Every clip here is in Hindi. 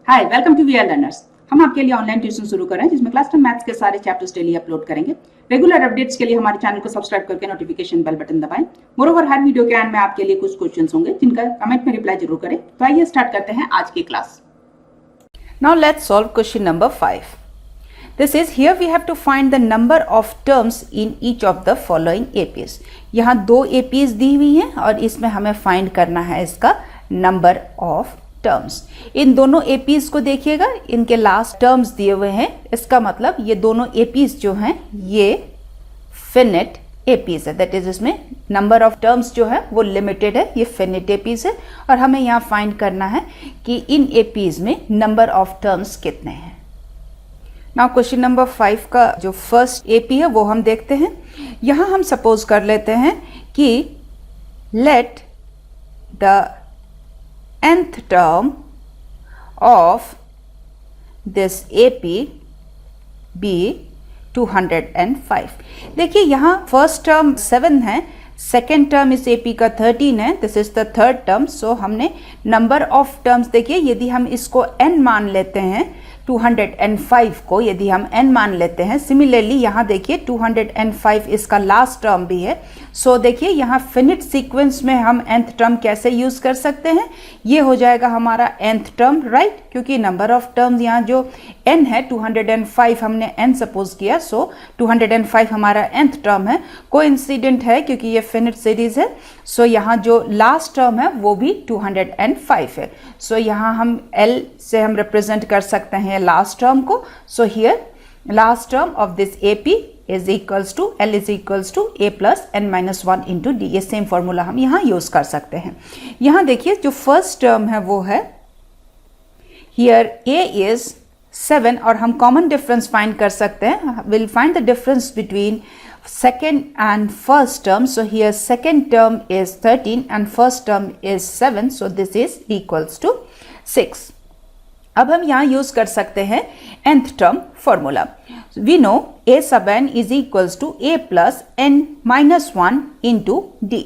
Hi, welcome to VRLearners। हम आपके लिए ऑनलाइन ट्यूशन शुरू कर रहे हैं जिसमें क्लास 10 मैथ्स के सारे चैप्टर्स डेली अपलोड करेंगे। रेगुलर अपडेट्स के लिए हमारे चैनल को सब्सक्राइब करके नोटिफिकेशन बेल बटन दबाएं। मोरोवर हर वीडियो के एंड में आपके लिए कुछ क्वेश्चंस होंगे जिनका कमेंट में रिप्लाई जरूर करें। तो आइए स्टार्ट करते हैं आज की class. Now let's solve question number 5. This is here we have to find the number of terms in each of the following APs. यहाँ दो APs दी हुई हैं और इसमें हमें find करना है इसका number of terms. इन दोनों APs को देखिएगा, इनके last terms दिए हुए हैं। इसका मतलब ये दोनों APs जो हैं ये finite APs है, दैट इज इसमें नंबर ऑफ टर्म्स जो है वो लिमिटेड है, ये फिनिट APs है और हमें यहाँ फाइंड करना है कि इन APs में नंबर ऑफ टर्म्स कितने हैं। नाउ क्वेश्चन नंबर 5 का जो फर्स्ट AP है वो हम देखते हैं। यहाँ हम सपोज कर लेते हैं कि let the nth term of this AP be 205। देखिए यहाँ फर्स्ट टर्म 7 है, सेकेंड टर्म इस AP का 13 है, this is the third term. So हमने नंबर ऑफ टर्म्स देखिए, यदि हम इसको n मान लेते हैं, 205 को यदि हम n मान लेते हैं, सिमिलरली यहाँ देखिए 205 इसका लास्ट टर्म भी है। सो देखिए यहाँ फिनिट सीक्वेंस में हम nth टर्म कैसे यूज कर सकते हैं, ये हो जाएगा हमारा nth टर्म, राइट, क्योंकि नंबर ऑफ टर्म्स यहाँ जो n है 205 हमने n सपोज किया, सो 205 हमारा nth टर्म है। कोइंसिडेंट है क्योंकि ये फिनिट सीरीज है। सो यहाँ जो लास्ट टर्म है वो भी 205 है। सो यहाँ हम L से हम रिप्रेजेंट कर सकते हैं लास्ट टर्म को। So here last term of this AP is equals to L is equals to A plus n minus 1 into D। ये सेम फॉर्मूला हम यहाँ यूज कर सकते हैं। यहाँ देखिए जो फर्स्ट टर्म है वो है here A is 7 और हम कॉमन डिफरेंस फाइंड कर सकते हैं। Will find the difference between second and first term. So here second term is 13 and first term is 7. So this is equals to 6. अब हम यहाँ यूज कर सकते हैं nth term formula. We know a sub n is equals to a plus n minus 1 into d.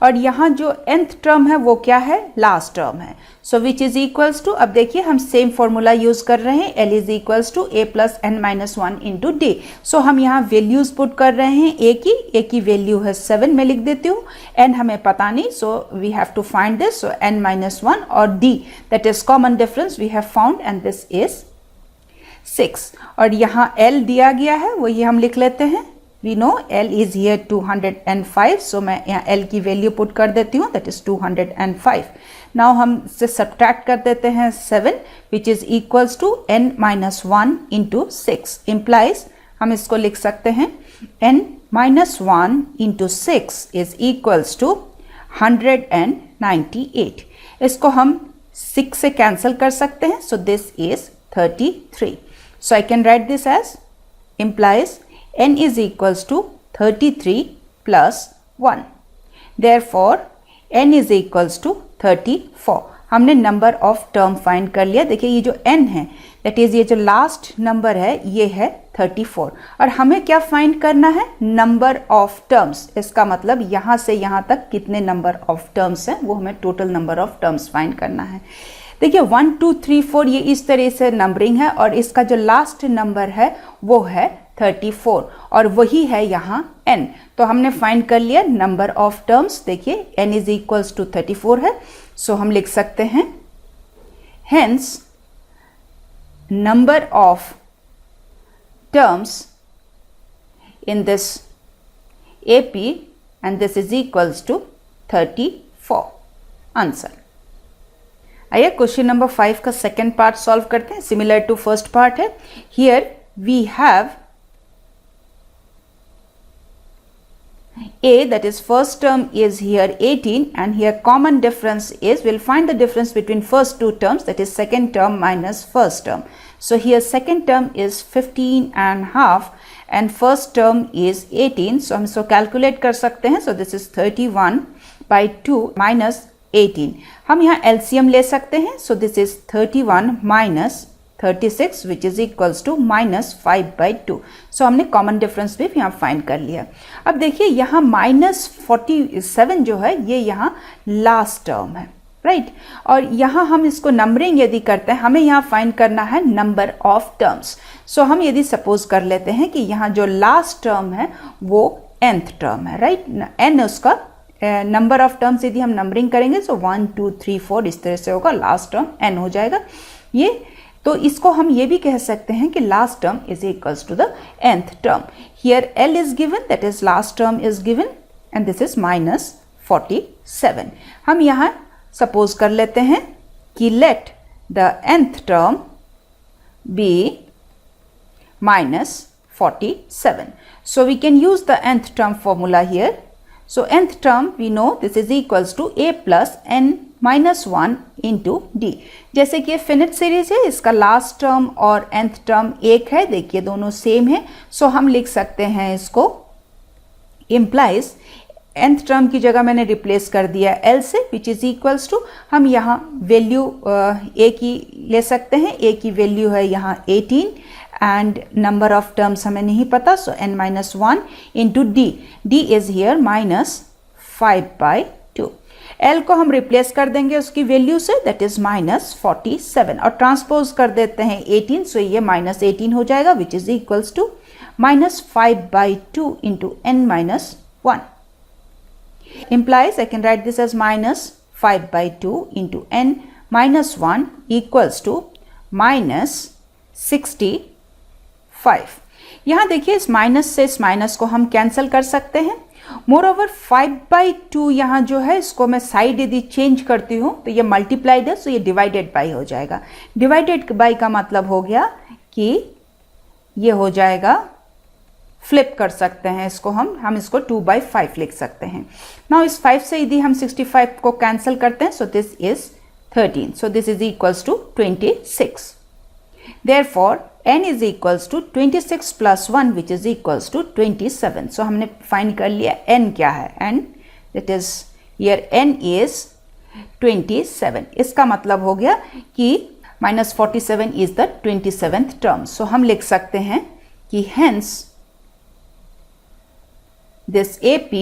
और यहाँ जो nth टर्म है वो क्या है, लास्ट टर्म है। सो विच इज इक्वल्स टू, अब देखिए हम सेम फॉर्मूला यूज कर रहे हैं, L is equals to a plus n minus 1 into d. So हम यहाँ वैल्यूज पुट कर रहे हैं a की वैल्यू है 7, मैं लिख देती हूँ, n हमें पता नहीं, so we have to find this. So n minus 1 और d that is common difference we have found and this is 6। और यहाँ L दिया गया है वो ये हम लिख लेते हैं। We know L is here 205, so मैं यहाँ L की वैल्यू पुट कर देती हूँ, that is 205. Now हम से सब्ट्रैक्ट कर देते हैं 7 which is equals to n minus 1 into 6 implies हम इसको लिख सकते हैं n minus 1 into 6 is equals to 198. इसको हम 6 से कैंसिल कर सकते हैं, so this is 33. So I can write this as implies n is equals to 33 plus 1. Therefore, n is equals to 34. हमने नंबर ऑफ टर्म फाइंड कर लिया। देखिए ये जो n है दैट इज ये जो लास्ट नंबर है ये है 34 और हमें क्या फाइंड करना है, नंबर ऑफ टर्म्स। इसका मतलब यहाँ से यहाँ तक कितने नंबर ऑफ टर्म्स हैं वो हमें total number of terms find करना है। देखिए 1 2 3 4 ये इस तरह से नंबरिंग है और इसका जो लास्ट नंबर है वो है 34 और वही है यहाँ n। तो हमने फाइंड कर लिया नंबर ऑफ टर्म्स। देखिए n इज इक्वल्स टू 34 है, सो हम लिख सकते हैं hence number of terms in this AP and this is equals to 34 answer. आइए क्वेश्चन नंबर 5 का सेकेंड पार्ट सॉल्व करते हैं, सिमिलर टू फर्स्ट पार्ट है। Here we have a, that is first term is here 18 and here common difference is, we'll find the difference between first two terms, that is second term minus first term. So here second term is 15 and half and first term is 18. So हम इसको calculate कर सकते हैं, so this is 31 by 2 minus 18. हम यहाँ LCM ले सकते हैं, so this is 31 minus 36 which is equals to minus 5 by 2. So हमने कॉमन डिफरेंस भी यहाँ फाइंड कर लिया। अब देखिए यहाँ minus 47 जो है ये यहाँ लास्ट टर्म है, राइट और यहाँ हम इसको नंबरिंग यदि करते हैं, हमें यहाँ फाइंड करना है नंबर ऑफ टर्म्स। सो हम यदि सपोज कर लेते हैं कि यहाँ जो लास्ट टर्म है वो nth टर्म है, राइट, n उसका नंबर ऑफ टर्म्स यदि हम नंबरिंग करेंगे सो 1 2 3 4 इस तरह से होगा, लास्ट टर्म n हो जाएगा ये। तो इसको हम ये भी कह सकते हैं कि last term is equals to the nth term. Here l is given, that is last term is given and this is -47। हम यहाँ सपोज कर लेते हैं कि let the nth term be -47. So we can use the nth term formula here. So nth term we know this is equals to a plus n minus 1 into d. जैसे कि फिनिट सीरीज है, इसका लास्ट टर्म और nth टर्म एक है, देखिए दोनों सेम है। सो हम लिख सकते हैं इसको implies nth टर्म की जगह मैंने रिप्लेस कर दिया l से, विच इज इक्वल्स टू, हम यहाँ वैल्यू a की ले सकते हैं, a की वैल्यू है यहाँ 18 एंड नंबर ऑफ टर्म्स हमें नहीं पता, सो n minus 1 into d, d is here -5/2। l को हम रिप्लेस कर देंगे उसकी वैल्यू से, दैट इज -47 और ट्रांसपोज कर देते हैं 18, सो ये -18 हो जाएगा which is equals to -5/2 into n minus 1 implies I can write this as -5/2 into n minus 1 equals to -65। यहाँ देखिए इस माइनस से इस माइनस को हम कैंसिल कर सकते हैं। मोर ओवर 5/2 यहाँ जो है इसको मैं साइड यदि चेंज करती हूँ तो ये मल्टीप्लाइड है, सो ये डिवाइडेड बाई हो जाएगा। डिवाइडेड बाई का मतलब हो गया कि ये हो जाएगा, फ्लिप कर सकते हैं इसको, हम इसको 2/5 लिख सकते हैं। नाउ इस 5 से यदि हम 65 को कैंसिल करते हैं, so this is 13, so this is equals to 26। Therefore, n is equals to 26 plus 1 which is equals to 27. So हमने फाइंड कर लिया n क्या है, n that is here n is 27। इसका मतलब हो गया कि -47 is the 27th term. So हम लिख सकते हैं कि hence this AP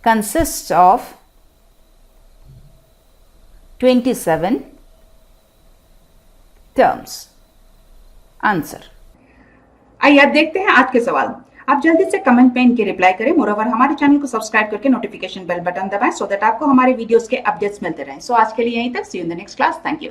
consists of 27 terms. Answer. आइए अब देखते हैं आज के सवाल। आप जल्दी से कमेंट में इनके रिप्लाई करें। मोरओवर हमारे चैनल को सब्सक्राइब करके नोटिफिकेशन बेल बटन दबाएं सो दैट आपको हमारे वीडियोस के अपडेट्स मिलते रहें। सो आज के लिए यहीं तक, see you in the next class. Thank you.